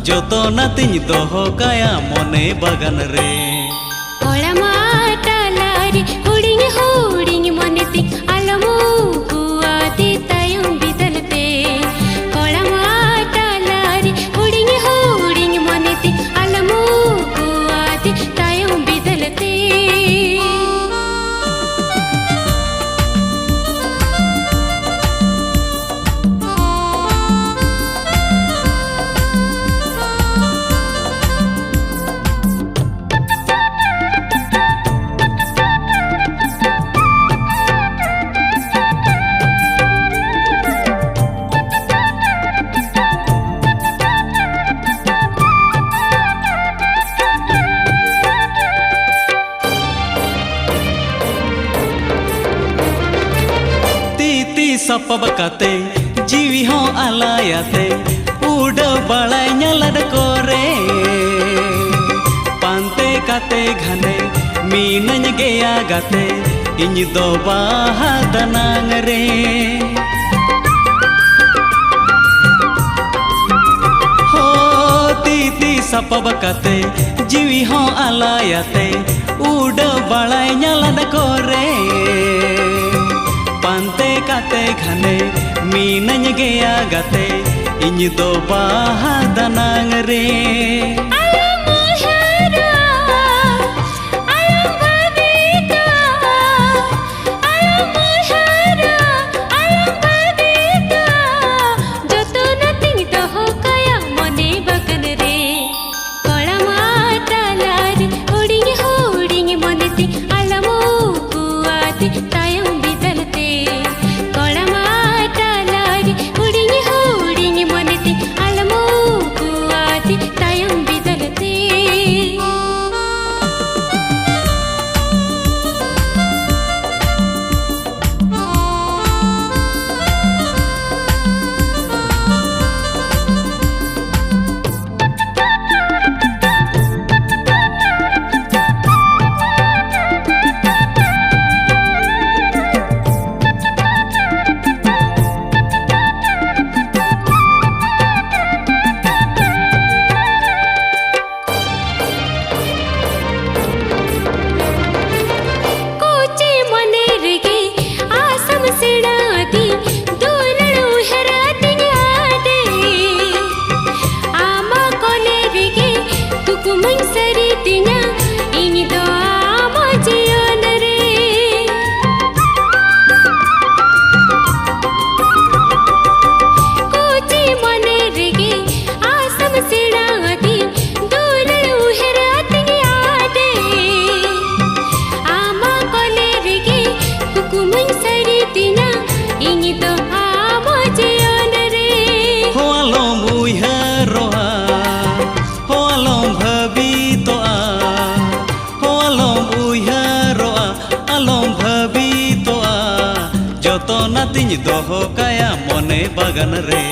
जोतोनातिन दोहो काया मोने बागान रे कोळमा टालारी हुडिंग हुडिंग मोनेती आलमो कुआती तायम बिदलते कोळमा टालारी हुडिंग हुडिंग मोनेती आलमो कुआती तायम बिदलते सपब काते जीवी हो आलायाते उड़ बड़ाय नलद कोरे पांते काते घने मीनन गया गाते इन दो बाहा दनांग रे हो ती सपब काते जीवी हो आलायाते उड़ बड़ाय नलद कोरे पांते काते घने मीनन गया गाते इन दो बाहा दनांग रे जोतोनातिन दोहो काया मोने बागान रे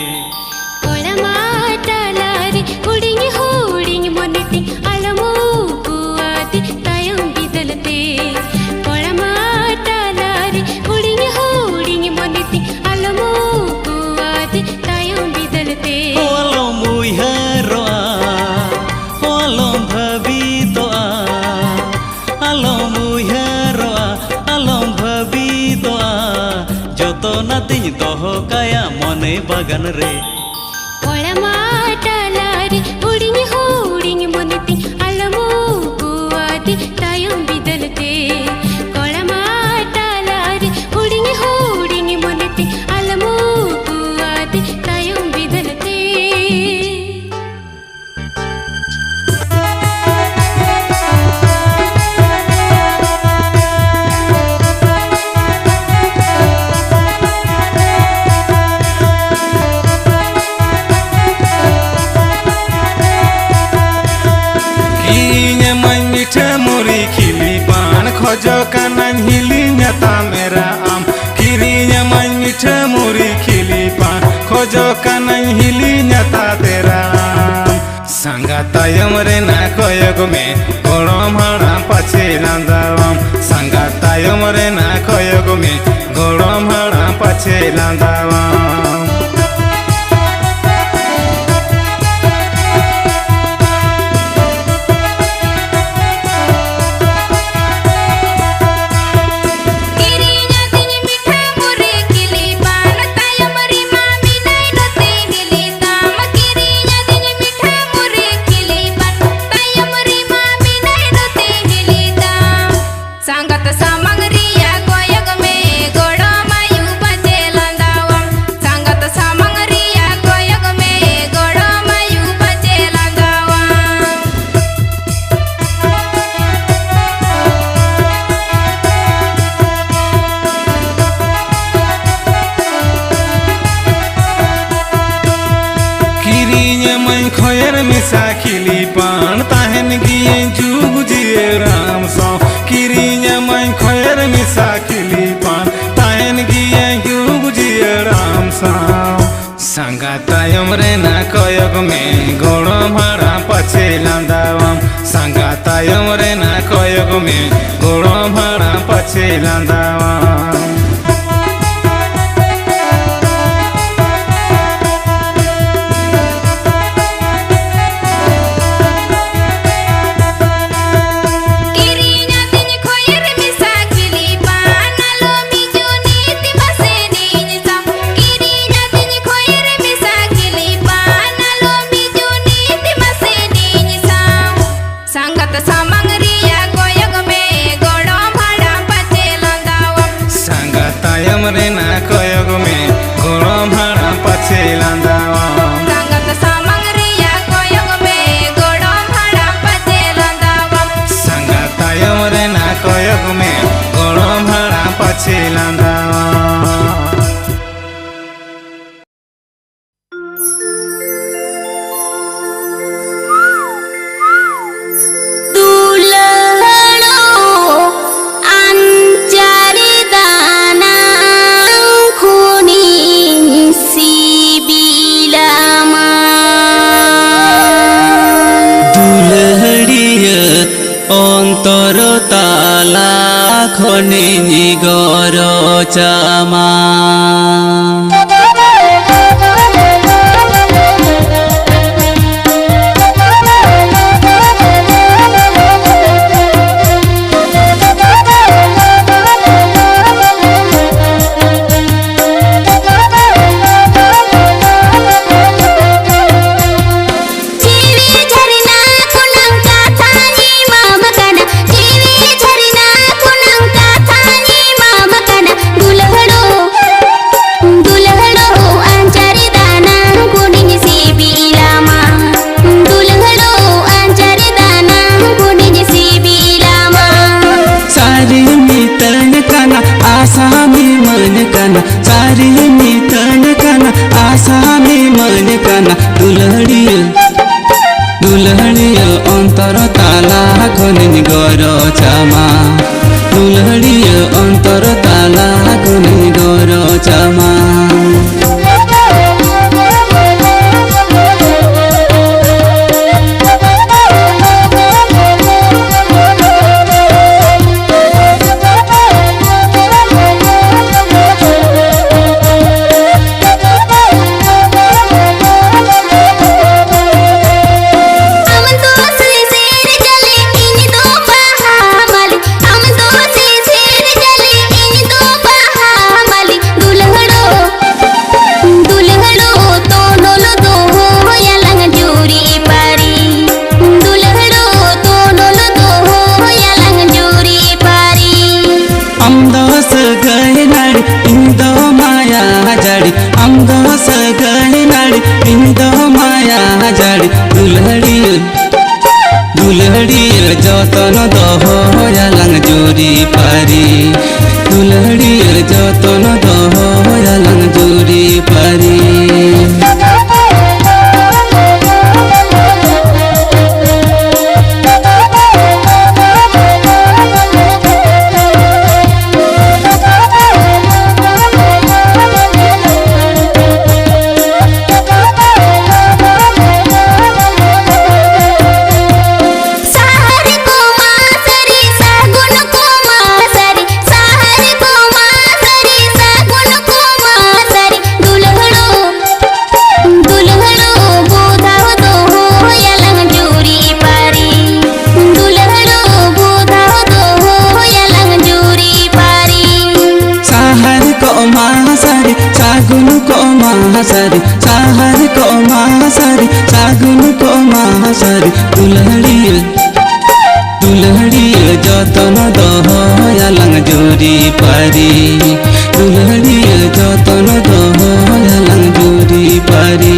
कोळमा टालारी हुडिंग हुडिंग मोनेती आलमो कुआती तायम बिदलते कोळमा टालारी हुडिंग हुडिंग मोनेती आलमो कुआती तायम बिदलते ओलो मुइहरोआ ओलो भवितोआ आलो मुइहरोआ आलो भवितोआ जोतोनातिन दोहो काया मोने बागान रे कोळमा टालारी हुडिंग हुडिंग मोनेती आलमो कुआती तायम बिदलते कोळमा टालारी हुडिंग हुडिंग मोनेती आलमो कुआती तायम बिदलते खोजो कानान हिली न्याता मेरा आम किरिया माई मीठा मुरी खिली पान खोजो कानान हिली न्याता तेरा आम संगा तायम रे ना कोयग में गोड़म हड़ा पछे लांदावाम संगा तायम रे ना कोयग में गोड़म हड़ा पछे लांदावाम खोयर मिसा खिली पान ताहन गिए जुग जिए राम सो किरिया मैं खोयर मिसा खिली पान ताहन गिए जुग जिए राम सो संगा तायम रे ना कोयग में गोड़ो भाड़ा पछे लांदावाम संगा तायम रे ना कोयग में गोड़ो भाड़ा पछे लांदावाम रे ना कोयग में गोड़ो भाड़ा पछे लांदावाम संगत सामंगरिया कोयग में गोड़ो भाड़ा पछे लांदावाम संगा तायम रे ना कोयग में गोड़ो भाड़ा पछे लांदावाम अंतर ताला खनि निगर चामा सारी मितन काना आशा में मन काना दुल्हड़िया अंतर ताला खनि गर चामा दुल्हड़िया अंतर ताला खनि गर चामा दुल्हड़िया जतन दहयालंग जोरी पारी दुल्हड़िया जतन दहयालंग जोरी पारी महासारी साहर को महासारी सागुन को महासारी दुलहड़ी जतन दहयालंग जोरी पारी दुलहड़ी जतन दहयालंग जोरी पारी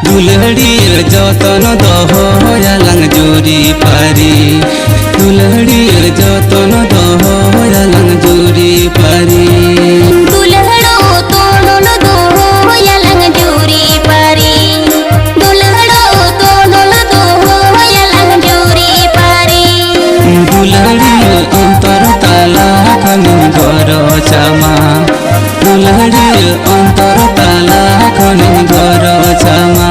दुलहड़ी जतन दहयालंग जोरी पारी दुलहड़ी जतन दहयालंग जोरी पारी दुलहड़ो तोड़न दहयालंग जोरी पारी दुलहड़ो तोड़न दहयालंग जोरी पारी दुलहड़ी अंतर ताला खनि घर छामा दुलहड़ी अंतर ताला खनि घर छामा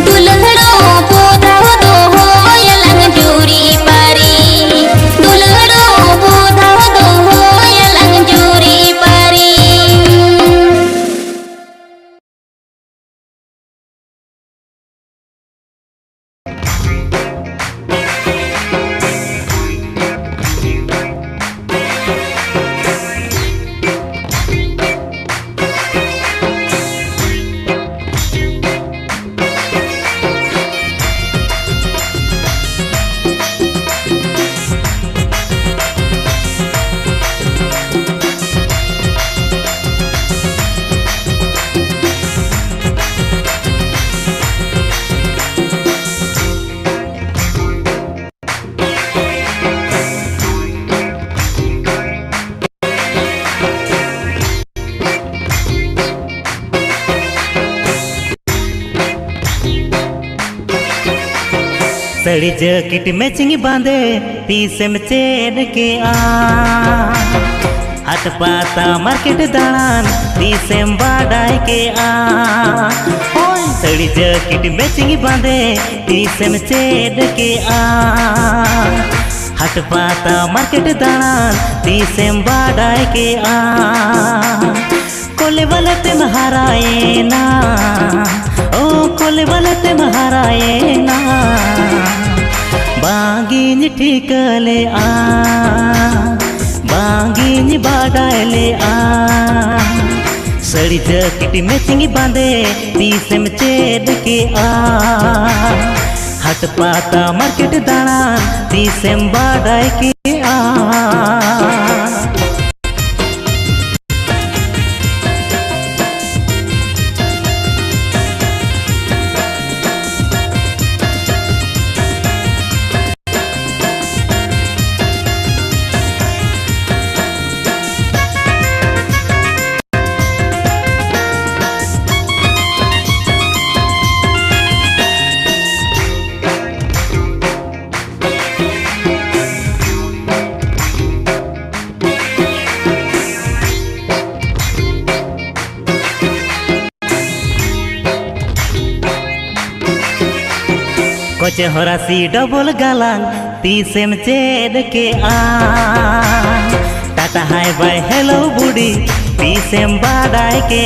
दुलहड़ो पोधा दहयालंग जोरी पारी दुलहड़ो पोधा दहयालंग जोरी पारी सड़ी जैकेट मैचिंग बांधे पीछे में चेन के हाथ पाता मार्केट दालान पीछे में बाडाई के सड़ी जैकेट मैचिंग बांधे पीछे में चेन के हाथ पाता मार्केट दालान पीछे में बाडाई के कोले वाले ते महाराए ना ओ कोले वाले ते महाराए ना बांगिन ठीकले बांगिन बाडाले सड़ी जैकेट मैचिंग बांधे पीछे में चेन के हाथ पाता मार्केट दालान पीछे में बाडाई के कोचे होरासी डबल गालांग पीछे में चेन के टाटा हाय बाय हेलो बुडी पीछे में बाडाई के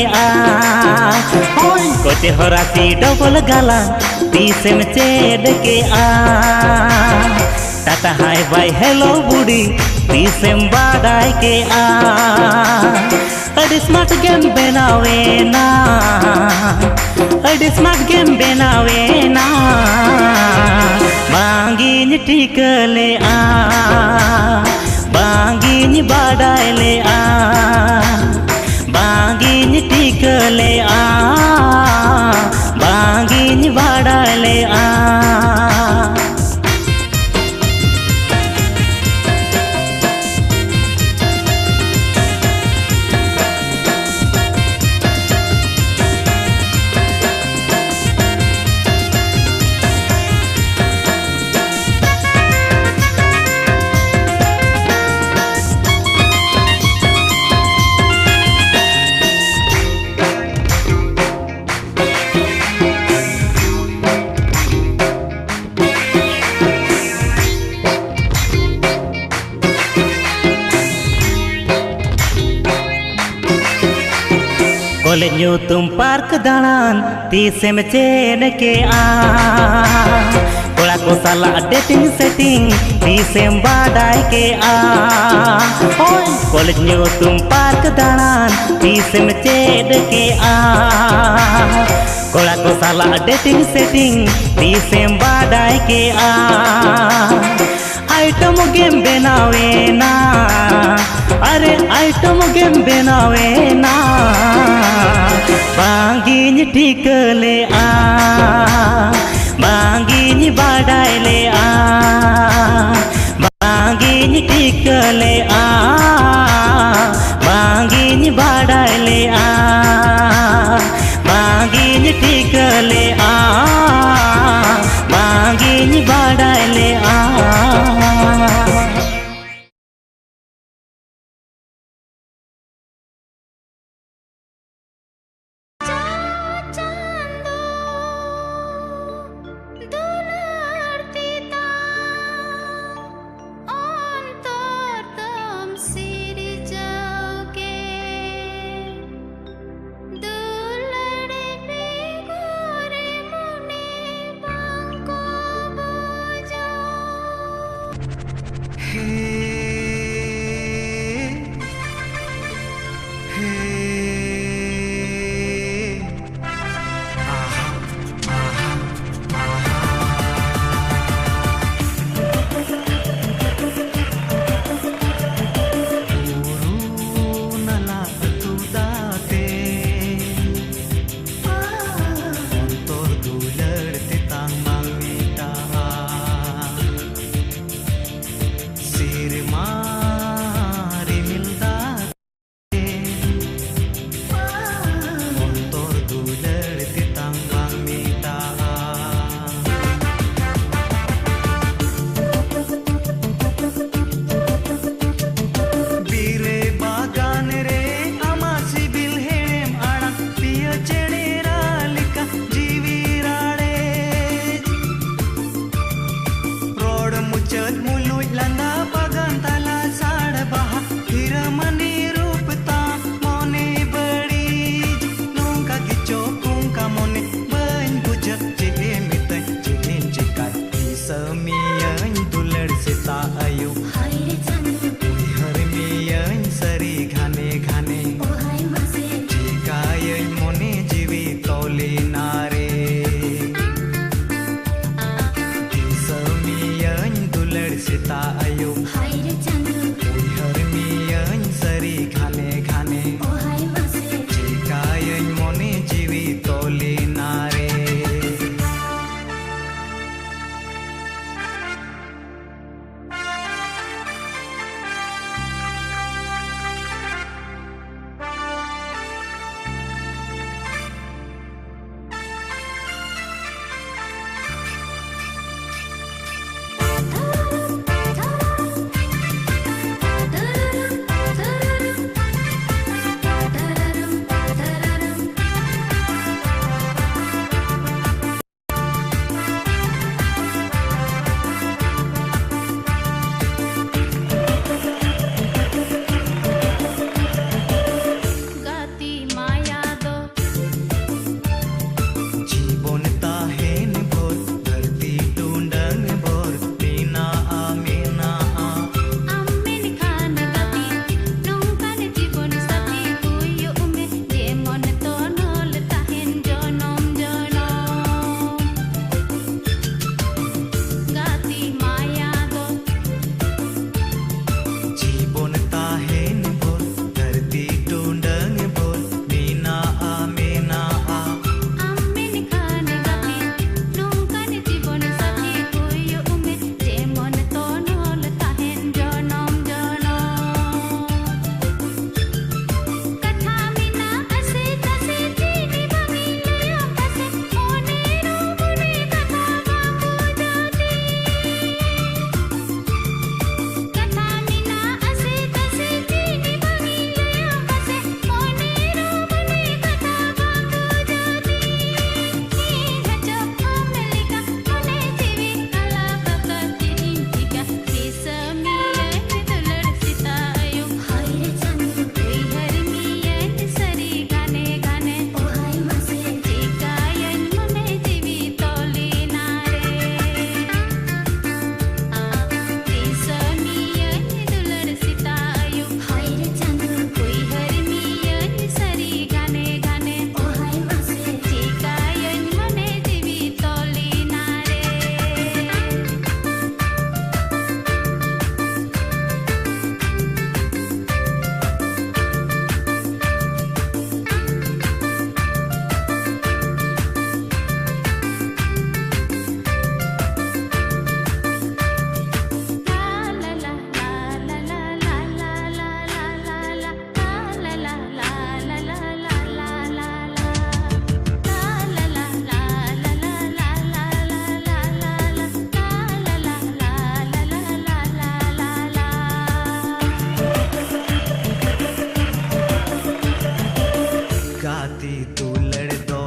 कोचे होरासी डबल गालांग पीछे में चेन के टाटा हाय बाय हेलो बुडी पीछे में बाडाई के अड़ी स्मार्ट गेम बनावे ना अड़ी स्मार्ट गेम बनावे ना बांगिन ठीकले बांगिन बाडाले बांगिन ठीकले बांगिन बाडाले कॉलेज तुम पार्क दाड़ान तीसेम चेन के आ कोड़ा को साला डेटिंग सेटिंग तीसेम बाडाय के आ कॉलेज तुम पार्क दाड़ान तीसेम चेन के आ कोड़ा को साला डेटिंग सेटिंग तीसेम बाडाय के आ आइटम गेम बनावे ना अरे आइटम गेम बनावे ना बांगिन ठीक ले आ बांगिन बाडाय ले आ बांगिन ठीक ले आ बांगिन बाडाय ले आ बांगिन ठीक ले आ बांगिन बाडाय ले आ दुलड़ दो